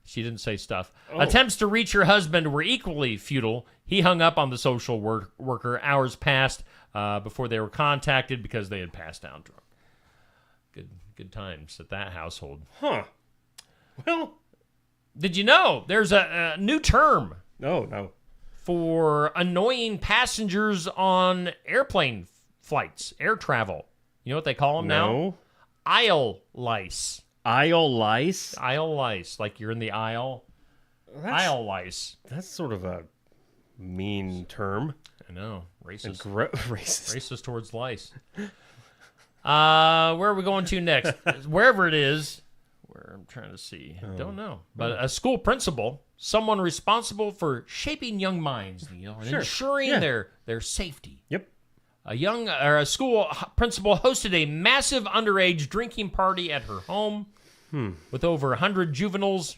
She didn't say stuff. Oh. Attempts to reach her husband were equally futile. He hung up on the social worker. Hours passed before they were contacted because they had passed out drunk. Good times at that household. Huh. Well, did you know there's a new term? No. For annoying passengers on airplane flights, air travel. You know what they call them now? Aisle lice. Aisle lice? Aisle lice, like you're in the aisle. Aisle lice. That's sort of a mean term. I know. Racist. Racist. Racist towards lice. Where are we going to next? Wherever it is. Where I'm trying to see. Don't know. But a school principal, someone responsible for shaping young minds, Neil, and ensuring their safety. Yep. A school principal hosted a massive underage drinking party at her home with over 100 juveniles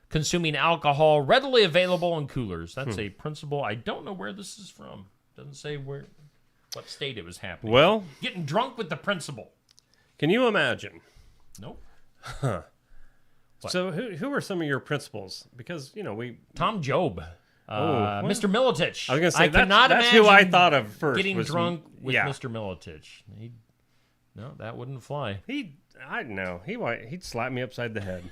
consuming alcohol readily available in coolers. That's a principal. I don't know where this is from. Doesn't say what state it was happening. Well, getting drunk with the principal. Can you imagine? Nope. Huh. So who are some of your principals? Because, Tom Job. Mr. Militich. I was going to say, cannot that's imagine who I thought of first. Getting drunk with yeah. Mr. Militich. No, that wouldn't fly. I don't know. He'd slap me upside the head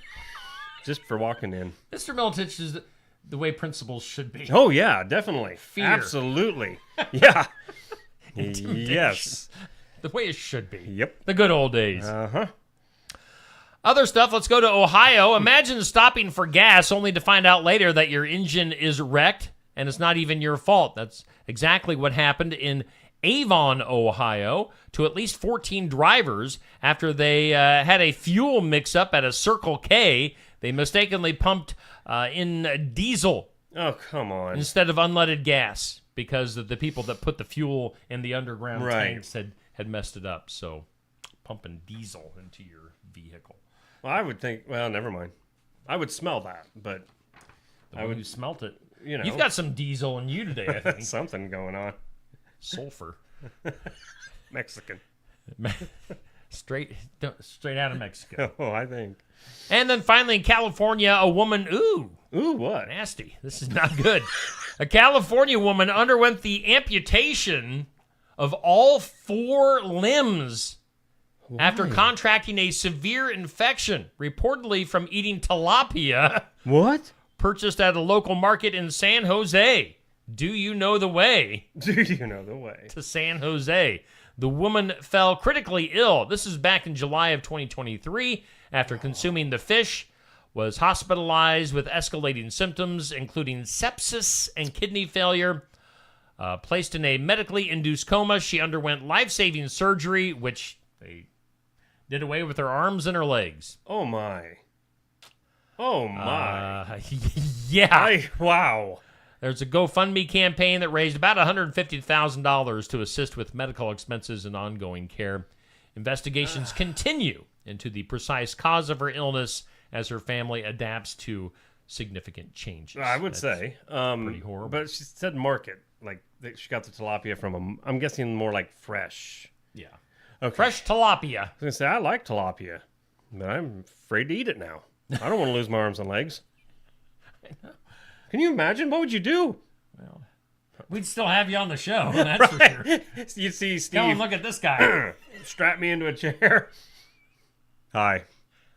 just for walking in. Mr. Militich is the way principals should be. Oh, yeah, definitely. Fear. Absolutely. Yeah. Yes. The way it should be. Yep. The good old days. Uh-huh. Other stuff, let's go to Ohio. Imagine stopping for gas only to find out later that your engine is wrecked and it's not even your fault. That's exactly what happened in Avon, Ohio, to at least 14 drivers after they had a fuel mix-up at a Circle K. They mistakenly pumped in diesel. Oh, come on. Instead of unleaded gas because the people that put the fuel in the underground tanks had messed it up. So pumping diesel into your vehicle. Well, I would think, never mind. I would smell that, but you smelt it. You've got some diesel in you today, I think. Something going on. Sulfur. Mexican. Straight out of Mexico. Oh, I think. And then finally in California, a woman, Ooh, what? nasty. This is not good. A California woman underwent the amputation of all 4 limbs after contracting a severe infection, reportedly from eating tilapia. What? Purchased at a local market in San Jose. Do you know the way? Do you know the way? To San Jose. The woman fell critically ill. This is back in July of 2023 after consuming the fish, was hospitalized with escalating symptoms, including sepsis and kidney failure. Placed in a medically induced coma, she underwent life-saving surgery, which they did away with her arms and her legs. Oh, my. Oh, my. Yeah. Wow. There's a GoFundMe campaign that raised about $150,000 to assist with medical expenses and ongoing care. Investigations continue into the precise cause of her illness as her family adapts to significant changes. I would say. Pretty horrible. But she said market. Like, she got the tilapia from I'm guessing more like fresh. Yeah. Okay. Fresh tilapia. I was going to say, I like tilapia, but I'm afraid to eat it now. I don't want to lose my arms and legs. Can you imagine? What would you do? Well, we'd still have you on the show, that's for sure. You see Steve. Come and look at this guy. Strap me into a chair. Hi.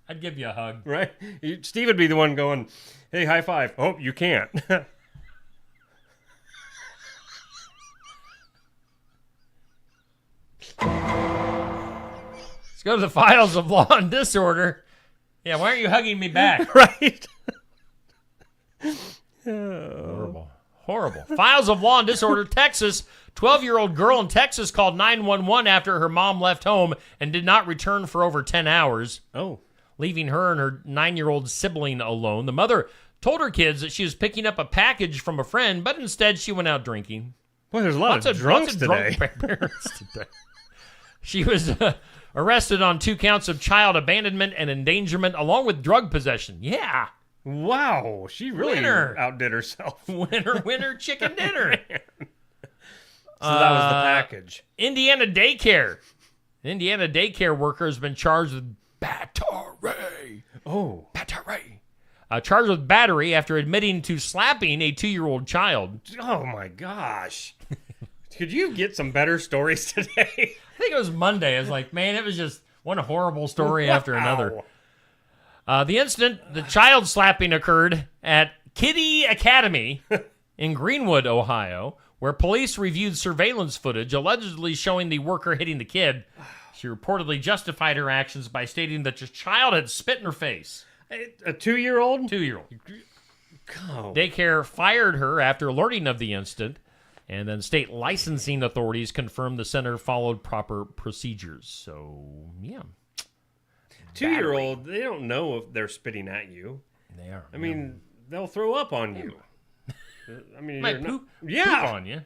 I'd give you a hug. Right? Steve would be the one going, hey, high five. Oh, you can't. Let's go to the files of Law and Disorder. Yeah, why aren't you hugging me back? Right. Horrible. Files of Law and Disorder, Texas. 12-year-old girl in Texas called 911 after her mom left home and did not return for over 10 hours. Oh. Leaving her and her 9-year-old sibling alone. The mother told her kids that she was picking up a package from a friend, but instead she went out drinking. Boy, there's lots of drunks today. Drunk parents today. She was arrested on 2 counts of child abandonment and endangerment, along with drug possession. Yeah. Wow, she really outdid herself. Winner, chicken dinner. So that was the package. Indiana daycare. An Indiana daycare worker has been charged with battery. Oh. Battery. Charged with battery after admitting to slapping a 2-year-old child. Oh, my gosh. Could you get some better stories today? I think it was Monday. I was like, man, it was just one horrible story after another. The incident, the child slapping occurred at Kitty Academy in Greenwood, Ohio, where police reviewed surveillance footage allegedly showing the worker hitting the kid. She reportedly justified her actions by stating that the child had spit in her face. A 2-year-old? 2-year-old. Oh. Daycare fired her after alerting of the incident, and then state licensing authorities confirmed the center followed proper procedures. So, yeah. 2-year-old, they don't know if they're spitting at you. They are. I mean, they'll throw up on you. I mean, Might you're not- poop on you.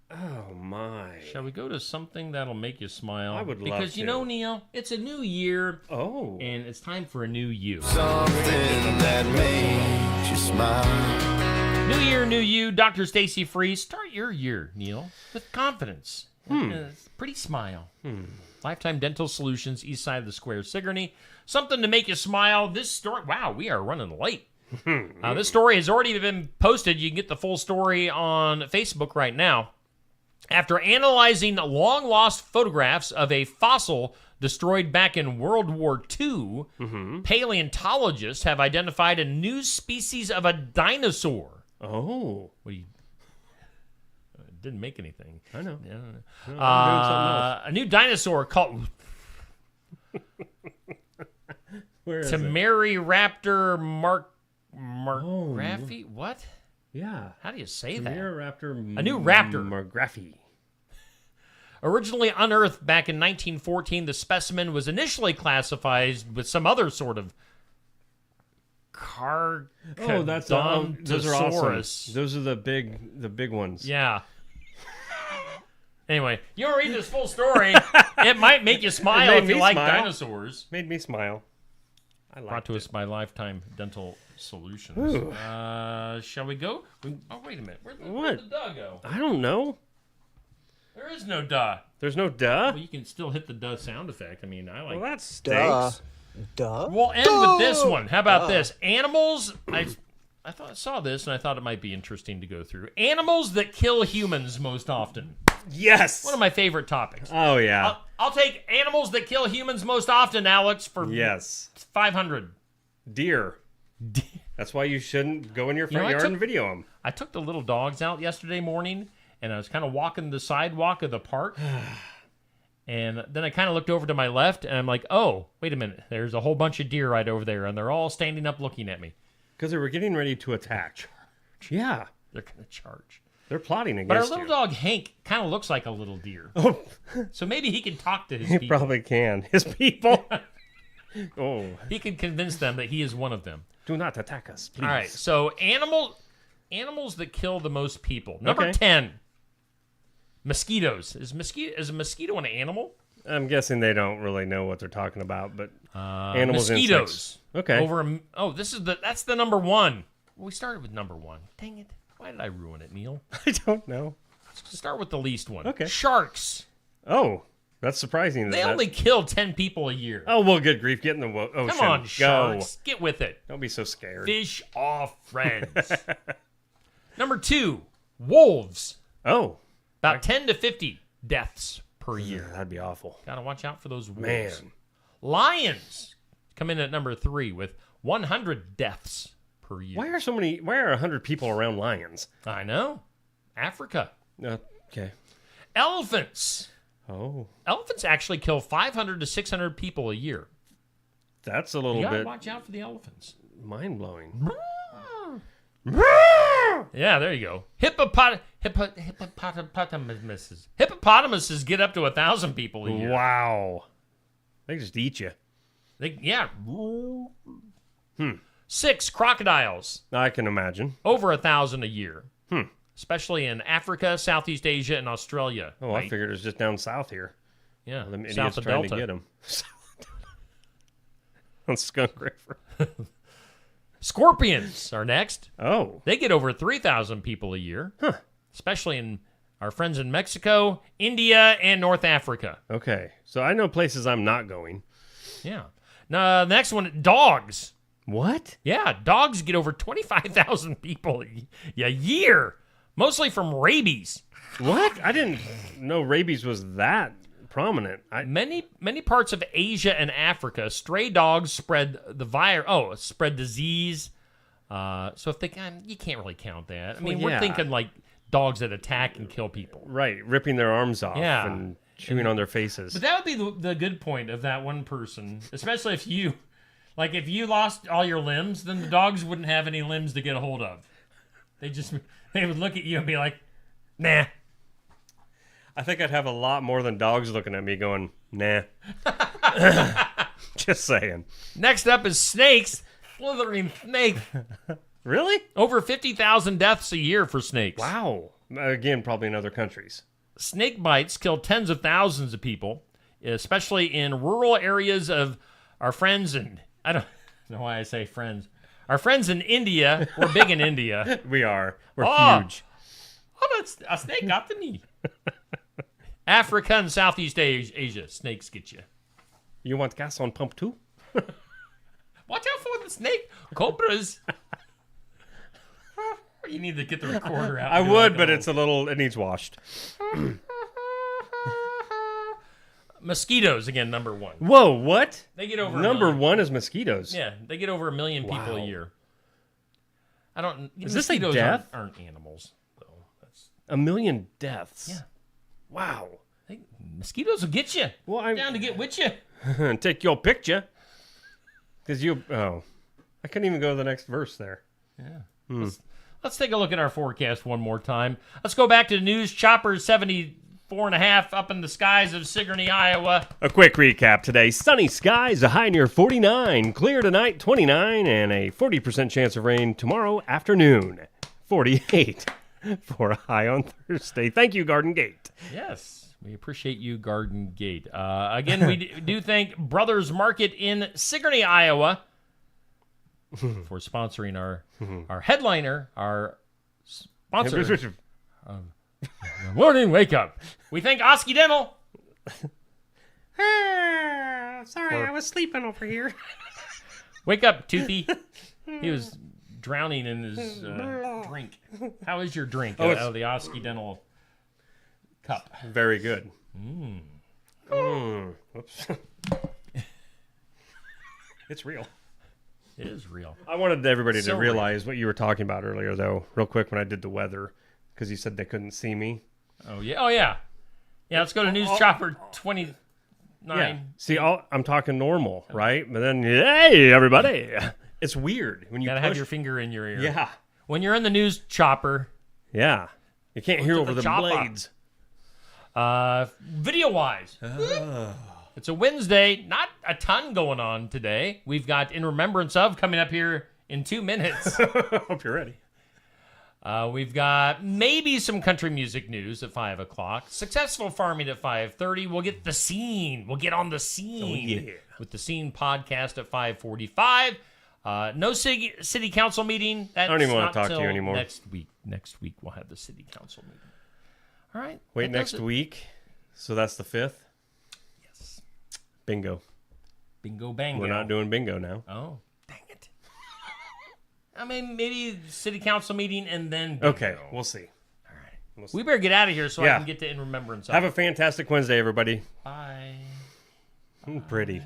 Oh my! Shall we go to something that'll make you smile? I would love because you to. know, Neil, it's a new year. Oh, and it's time for a new you. Something that makes you smile. New year, new you. Dr. Stacy Free. Start your year, Neil, with confidence. Pretty smile. Lifetime Dental Solutions, east side of the square, Sigourney. Something to make you smile. This story. Wow, we are running late. This story has already been posted. You can get the full story on Facebook right now. After analyzing long-lost photographs of a fossil destroyed back in World War II, paleontologists have identified a new species of a dinosaur. Oh. What do you... It didn't make anything. I know. Yeah. No, I'm doing something else. A new dinosaur called Where is it? Tamaryraptor Margraffi? What? Yeah. How do you say that? Tamaryraptor. A new raptor. Margraffi. Originally unearthed back in 1914, the specimen was initially classified with some other sort of Oh, that's those are awesome. Those are the big ones. Yeah. Anyway, you don't read this full story. It might make you smile if you like dinosaurs. Made me smile. I Brought to us by Lifetime Dental Solutions. Ooh. Shall we go? Oh, wait a minute. Where'd the duh go? I don't know. There is no duh. There's no duh? Well, you can still hit the duh sound effect. I mean, I like... Well, that stinks. Duh. We'll end with this one. How about this? Animals... I saw this, and I thought it might be interesting to go through. Animals that kill humans most often. Yes! One of my favorite topics. Oh, yeah. I'll take animals that kill humans most often, Alex, for 500. Deer. That's why you shouldn't go in your front yard and video them. I took the little dogs out yesterday morning, and I was kind of walking the sidewalk of the park, and then I kind of looked over to my left, and I'm like, oh, wait a minute. There's a whole bunch of deer right over there, and they're all standing up looking at me. Because they were getting ready to attack. Yeah. They're going to charge. They're plotting against But our you. little dog, Hank, kind of looks like a little deer. Oh. So maybe he can talk to his He people. probably can. His people. Oh. He can convince them that he is one of them. Do not attack us, please. All right, so animals that kill the most people. Number Okay. 10, mosquitoes. Is a mosquito an animal? I'm guessing they don't really know what they're talking about, but animals, mosquitoes. insects. Okay. That's the number one. We started with number one. Dang it. Why did I ruin it, Neil? I don't know. Let's start with the least one. Okay. Sharks. Oh, that's surprising. They only kill 10 people a year. Oh, well, good grief. Get in the ocean. Come on, Go. sharks. Get with it. Don't be so scared. Fish off, friends. Number 2, wolves. Oh. About 10 to 50 deaths per year. That'd be awful. Got to watch out for those wolves. Man. Lions come in at number 3 with 100 deaths per year. Why are 100 people around lions? I know. Africa. Okay. Elephants. Oh. Elephants actually kill 500 to 600 people a year. That's a little You gotta bit watch out for the elephants. mind-blowing. Yeah, there you go. Hippopotamuses get up to 1,000 people a year. Wow. They just eat you. 6 crocodiles. I can imagine. Over 1,000 a year. Especially in Africa, Southeast Asia, and Australia. Oh, I figured it was just down south here. Yeah, Them idiots south of trying Delta. to get them. On Skunk River. Scorpions are next. Oh. They get over 3,000 people a year. Especially in our friends in Mexico, India, and North Africa. Okay. So I know places I'm not going. Yeah. Now, the next one, dogs. What? Yeah, dogs get over 25,000 people a year. Mostly from rabies. What? I didn't know rabies was that prominent. Many parts of Asia and Africa, stray dogs spread the virus. Oh, spread disease. So if they you can't really count that. I mean, we're thinking like dogs that attack and kill people. Right, ripping their arms off and chewing on their faces. But that would be the good point of that one person, especially if you lost all your limbs, then the dogs wouldn't have any limbs to get a hold of. They would look at you and be like, nah. I think I'd have a lot more than dogs looking at me going, nah. Just saying. Next up is snakes. Slithering snake. Really? Over 50,000 deaths a year for snakes. Wow. Again, probably in other countries. Snake bites kill tens of thousands of people, especially in rural areas of our friends, and I don't know why I say friends. Our friends in India. We're big in India. We are. We're huge. Oh, that's a snake got the knee. Africa and Southeast Asia, snakes get you. You want gas on pump too? Watch out for the snake. Cobras. You need to get the recorder out. I would, but it needs washed. Mosquitoes, again, number one. Whoa, what? They get over Number one is mosquitoes. Yeah, they get over 1 million people a year. I don't. Is this a mosquitoes death? Aren't animals, though. That's 1 million deaths. Yeah. Wow. Mosquitoes will get you. Well, I'm down to get with you. Take your picture. Because I couldn't even go to the next verse there. Yeah. Let's take a look at our forecast one more time. Let's go back to the news. Choppers 74.5 up in the skies of Sigourney, Iowa. A quick recap today. Sunny skies, a high near 49. Clear tonight, 29. And a 40% chance of rain tomorrow afternoon, 48. For a high on Thursday. Thank you, Garden Gate. Yes, we appreciate you, Garden Gate. Again, we do thank Brothers Market in Sigourney, Iowa, for sponsoring our headliner, our sponsor of the Morning Wake Up. We thank Oski Dental. Sorry, I was sleeping over here. Wake up, Toothy. He was drowning in his drink. How is your drink out of the Oski Dental cup? Very good. Whoops. It's real. It is real. I wanted everybody So to realize what you were talking about earlier, though, real quick when I did the weather, because you said they couldn't see me. Oh, yeah. Oh, yeah. Yeah, let's go to News Chopper 29. Yeah. See, I'm talking normal, right? But then, hey, everybody. It's weird when you gotta have your finger in your ear. Yeah. When you're in the News Chopper. Yeah. You can't hear over the blades. Video-wise. It's a Wednesday. Not a ton going on today. We've got In Remembrance Of coming up here in 2 minutes. Hope you're ready. We've got maybe some country music news at 5 o'clock. Successful farming at 5:30. We'll get the scene. We'll get on the scene with the Scene podcast at 5:45. No city council meeting. That's I don't even want to not talk to you anymore. Next week we'll have the city council meeting. All right. Wait, next week? So that's the 5th? Yes. Bingo. Bingo bango. We're not doing bingo now. Oh, dang it. I mean, maybe city council meeting and then bingo. Okay, we'll see. All right. We better get out of here so I can get to In Remembrance Of. Have a fantastic Wednesday, everybody. Bye. Pretty. Bye.